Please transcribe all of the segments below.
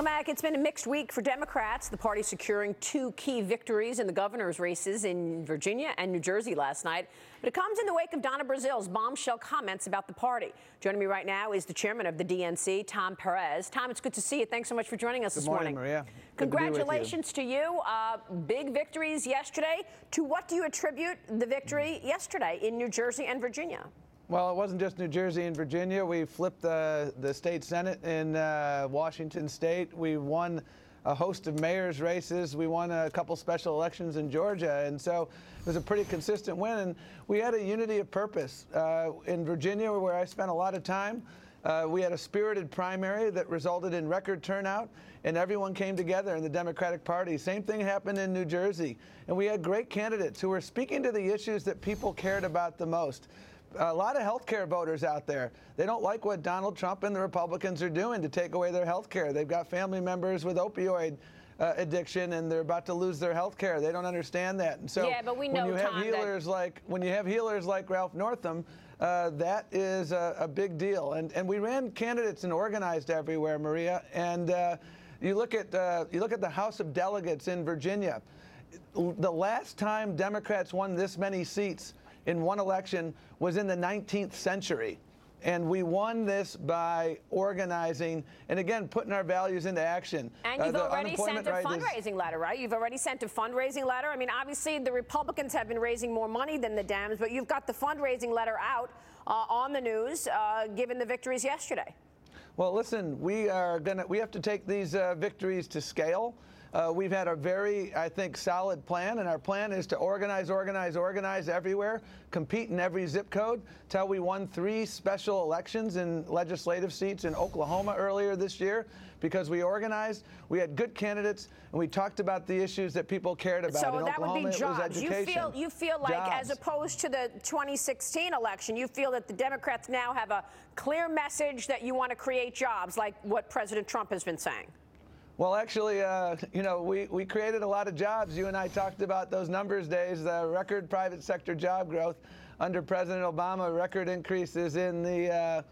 Welcome back. It's been a mixed week for Democrats. The party securing two key victories in the governor's races in Virginia and New Jersey last night. But it comes in the wake of Donna Brazil's bombshell comments about the party. Joining me right now is the chairman of the DNC, Tom Perez. Tom, it's good to see you. Thanks so much for joining us this morning. Good morning, Maria. Congratulations to you. Big victories yesterday. To what do you attribute the victory yesterday in New Jersey and Virginia? Well, it wasn't just New Jersey and Virginia. We flipped the state senate in Washington state. We won a host of mayor's races. We won a couple special elections in Georgia. And so it was a pretty consistent win. And we had a unity of purpose. In Virginia, where I spent a lot of time, we had a spirited primary that resulted in record turnout, and everyone came together in the Democratic Party. Same thing happened in New Jersey. And we had great candidates who were speaking to the issues that people cared about the most. A lot of health care voters out there. They don't like what Donald Trump and the Republicans are doing to take away their health care. They've got family members with opioid addiction, and they're about to lose their health care. They don't understand that. And so yeah, but we know, when you have healers like Ralph Northam, that is a big deal. And we ran candidates and organized everywhere, Maria. And you look at the House of Delegates in Virginia. The last time Democrats won this many seats in one election was in the 19th century. And we won this by organizing and, again, putting our values into action. And you've already sent a fundraising letter, right? You've already sent a fundraising letter. I mean, obviously, the Republicans have been raising more money than the Dems, but you've got the fundraising letter out on the news, given the victories yesterday. Well, listen, we have to take these victories to scale. We've had a very, I think, solid plan, and our plan is to organize everywhere, compete in every zip code, till we won 3 special elections in legislative seats in Oklahoma earlier this year, because we organized, we had good candidates, and we talked about the issues that people cared about. So in that Oklahoma, would be jobs. It was education. You feel like, jobs. As opposed to the 2016 election, you feel that the Democrats now have a clear message that you want to create jobs, like what President Trump has been saying. Well, actually, we created a lot of jobs. You and I talked about those numbers days, the record private sector job growth under President Obama, record increases in the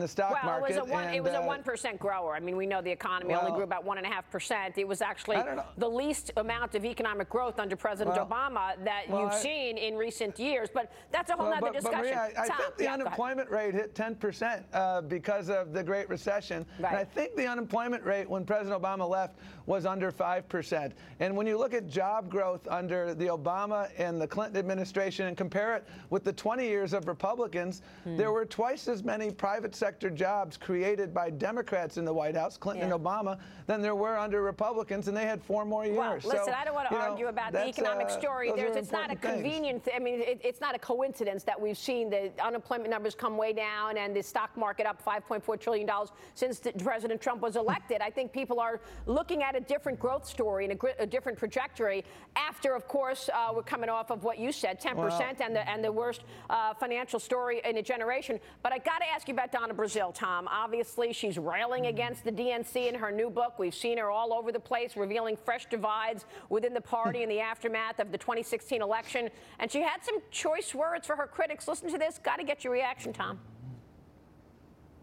stock market. Well, it was a 1% grower. I mean, we know the economy only grew about 1.5%. It was actually the least amount of economic growth under President Obama that you've seen in recent years. But that's a whole other discussion. Maria, I think the unemployment rate hit 10% because of the Great Recession. Right. And I think the unemployment rate when President Obama left was under 5%. And when you look at job growth under the Obama and the Clinton administration and compare it with the 20 years of Republicans, there were twice as many private sector jobs created by Democrats in the White House, Clinton and Obama, than there were under Republicans, and they had 4 more years. Well, listen, I don't want to argue about the economic story. It's not a convenient thing. I mean, it's not a coincidence that we've seen the unemployment numbers come way down and the stock market up $5.4 trillion since President Trump was elected. I think people are looking at a different growth story and a different trajectory after, of course, we're coming off of what you said, 10% and the worst financial story in a generation. But I got to ask you about Donna Brazil, Tom. Obviously, she's railing against the DNC in her new book. We've seen her all over the place, revealing fresh divides within the party in the aftermath of the 2016 election. And she had some choice words for her critics. Listen to this. Got to get your reaction, Tom.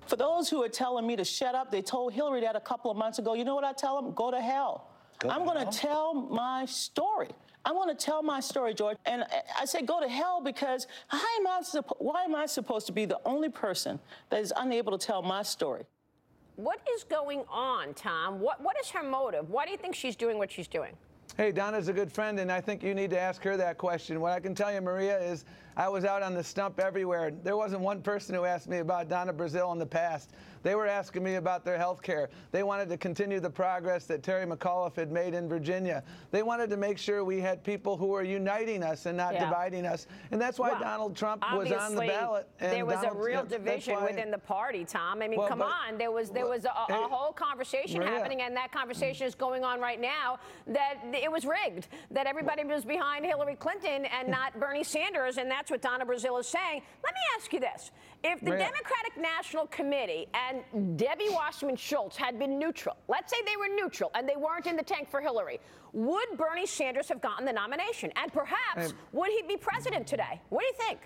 For those who are telling me to shut up, they told Hillary that a couple of months ago. You know what I tell them? Go to hell. I'm going to tell my story. I want to tell my story, George. And I say go to hell because why am I supposed to be the only person that is unable to tell my story? What is going on, Tom? What is her motive? Why do you think she's doing what she's doing? Hey, Donna's a good friend, and I think you need to ask her that question. What I can tell you, Maria, is I was out on the stump everywhere. There wasn't one person who asked me about Donna Brazil in the past. They were asking me about their health care. They wanted to continue the progress that Terry McAuliffe had made in Virginia. They wanted to make sure we had people who were uniting us and not dividing us. And that's why Donald Trump was on the ballot. And there was a real division within the party, Tom. I mean, come on. There was a whole conversation happening, and that conversation is going on right now, that it was rigged, that everybody was behind Hillary Clinton and not Bernie Sanders, and that's what Donna Brazil is saying. Let me ask you this. If the Democratic National Committee and Debbie Wasserman Schultz had been neutral, let's say they were neutral and they weren't in the tank for Hillary, would Bernie Sanders have gotten the nomination? And perhaps would he be president today? What do you think?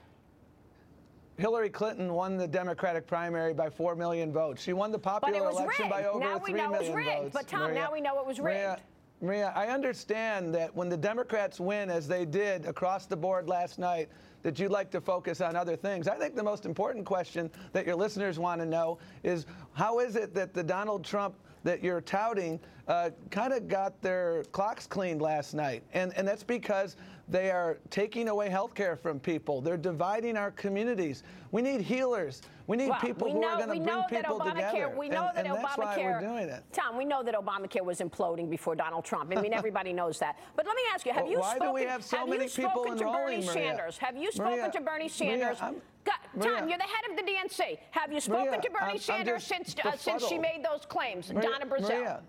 Hillary Clinton won the Democratic primary by 4 million votes. She won the popular election by over 3 million votes. Now we know it was rigged. But, Tom, now we know it was rigged. Maria, I understand that when the Democrats win, as they did across the board last night, that you'd like to focus on other things. I think the most important question that your listeners want to know is, how is it that the Donald Trump that you're touting kind of got their clocks cleaned last night? And that's because they are taking away health care from people. They're dividing our communities. We need healers. We need people who are going to bring people together. We know that Obamacare, that's why we're doing it. Tom, we know that Obamacare was imploding before Donald Trump. I mean, everybody knows that. But let me ask you, have you spoken to Bernie Sanders? Have you spoken to Bernie Sanders? Tom, you're the head of the DNC. Have you spoken to Bernie Sanders since she made those claims, Donna Brazile?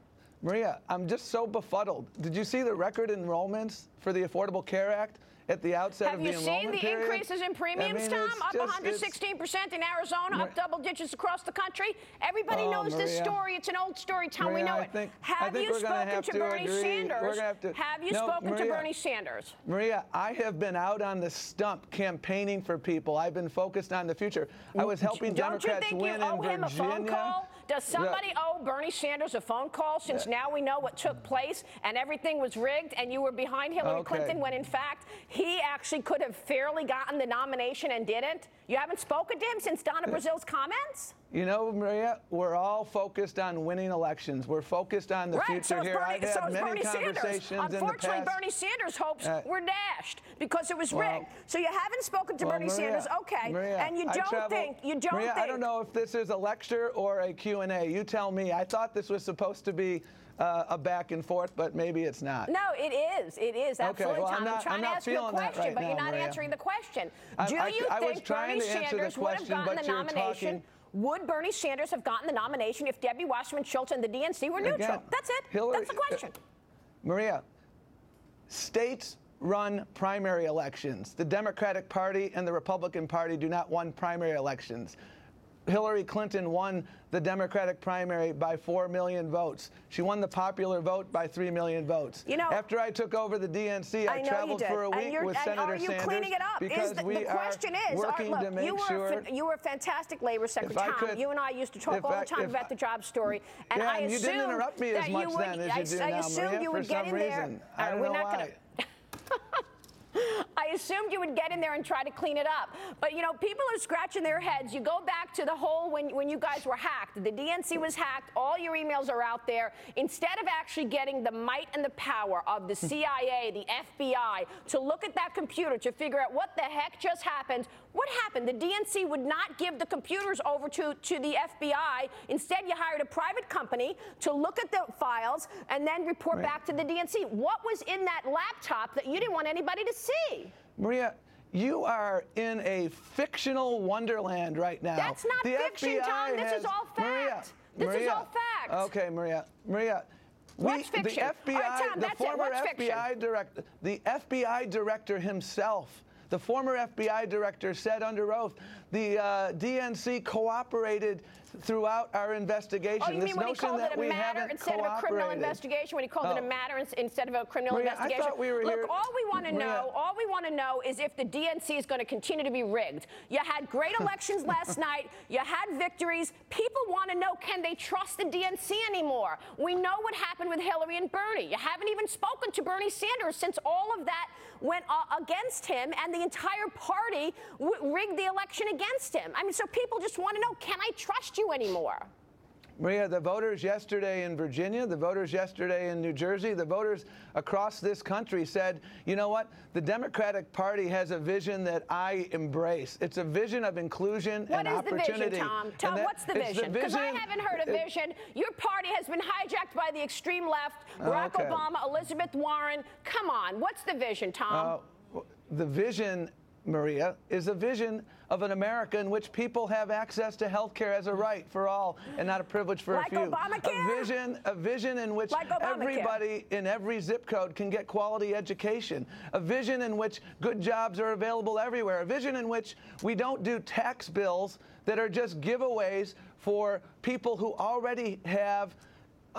Maria, I'm just so befuddled. Did you see the record enrollments for the Affordable Care Act at the outset of the enrollment period? Have you seen the increases in premiums, Tom? Up 116% in Arizona, up double digits across the country. Everybody knows this story. It's an old story, Tom. We know it. Have you spoken to Bernie Sanders? Have you spoken to Bernie Sanders? Maria, I have been out on the stump campaigning for people. I've been focused on the future. I was helping Democrats win in Virginia. Don't you think you owe him a phone call? Does somebody owe Bernie Sanders a phone call, since now we know what took place and everything was rigged and you were behind Hillary Clinton when, in fact, he actually could have fairly gotten the nomination and didn't? You haven't spoken to him since Donna Brazile's comments? You know, Maria, we're all focused on winning elections. We're focused on the future here. I've had many conversations in the past. Unfortunately, Bernie Sanders' hopes were dashed because it was rigged. So you haven't spoken to Bernie Sanders, Maria, and you don't think. I don't know if this is a lecture or a Q&A. You tell me. I thought this was supposed to be a back and forth, but maybe it's not. No, it is. It is, absolutely, Tom. I'm trying to ask you a question, but you're not answering the question. Do you think Bernie Sanders would have gotten the nomination? Would Bernie Sanders have gotten the nomination if Debbie Wasserman Schultz and the DNC were neutral? Again, that's it. That's the question. Maria, states run primary elections. The Democratic Party and the Republican Party do not run primary elections. Hillary Clinton won the Democratic primary by 4 million votes. She won the popular vote by 3 million votes. You know, after I took over the DNC, I traveled for a week with Senator Sanders. Cleaning it up? Because the question is, working to make sure. You were a fantastic labor secretary, Tom. You and I used to talk all the time about the job story. And I assumed you didn't interrupt me as much then as you do now, Maria, I assumed you would get in there. I don't know why. I assumed you would get in there and try to clean it up. But, you know, people are scratching their heads. You go back to the whole when you guys were hacked. The DNC was hacked. All your emails are out there. Instead of actually getting the might and the power of the CIA, the FBI, to look at that computer to figure out what the heck just happened, what happened? The DNC would not give the computers over to the FBI. Instead, you hired a private company to look at the files and then report back to the DNC. What was in that laptop that you didn't want anybody to see? Maria, you are in a fictional wonderland right now. That's not fiction, Tom. This is all fact. This is all fact. Okay, Maria. What's fiction? The FBI, Tom, the former FBI director, the FBI director himself, the former FBI director said under oath, the DNC cooperated throughout our investigation. Oh, you mean when he called it a matter instead of a criminal investigation? When he called it a matter instead of a criminal investigation? I thought we were here. Look, all we want to know is if the DNC is going to continue to be rigged. You had great elections last night. You had victories. People want to know, can they trust the DNC anymore? We know what happened with Hillary and Bernie. You haven't even spoken to Bernie Sanders since all of that went against him, and the entire party rigged the election against him. I mean, so people just want to know, can I trust you anymore? Maria, the voters yesterday in Virginia, the voters yesterday in New Jersey, the voters across this country said, you know what? The Democratic Party has a vision that I embrace. It's a vision of inclusion and opportunity. What is the vision, Tom? Tom, what's the vision? Because I haven't heard a vision. Your party has been hijacked by the extreme left, Barack Obama, Elizabeth Warren. Come on. What's the vision, Tom? The vision, Maria, is a vision of an America in which people have access to health care as a right for all and not a privilege for a few. Obamacare? A vision in which everybody in every zip code can get quality education. A vision in which good jobs are available everywhere. A vision in which we don't do tax bills that are just giveaways for people who already have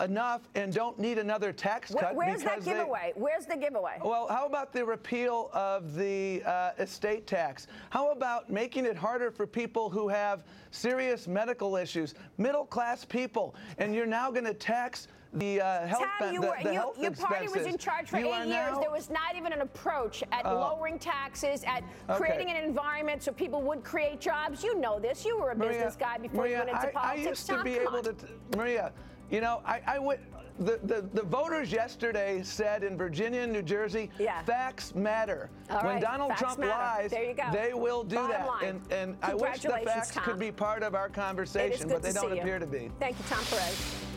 enough and don't need another tax cut. Where's that giveaway? Where's the giveaway? Well, how about the repeal of the estate tax? How about making it harder for people who have serious medical issues, middle-class people, and you're now going to tax the health expenses. Your party was in charge for 8 years. There was not even an approach at lowering taxes, at creating an environment so people would create jobs. You know this. You were a business guy before you went into politics. I used to be able to, Maria, you know, I went. The voters yesterday said in Virginia and New Jersey, facts matter. When Donald Trump lies, they will do that. And I wish the facts could be part of our conversation, but they don't appear to be. Thank you, Tom Perez.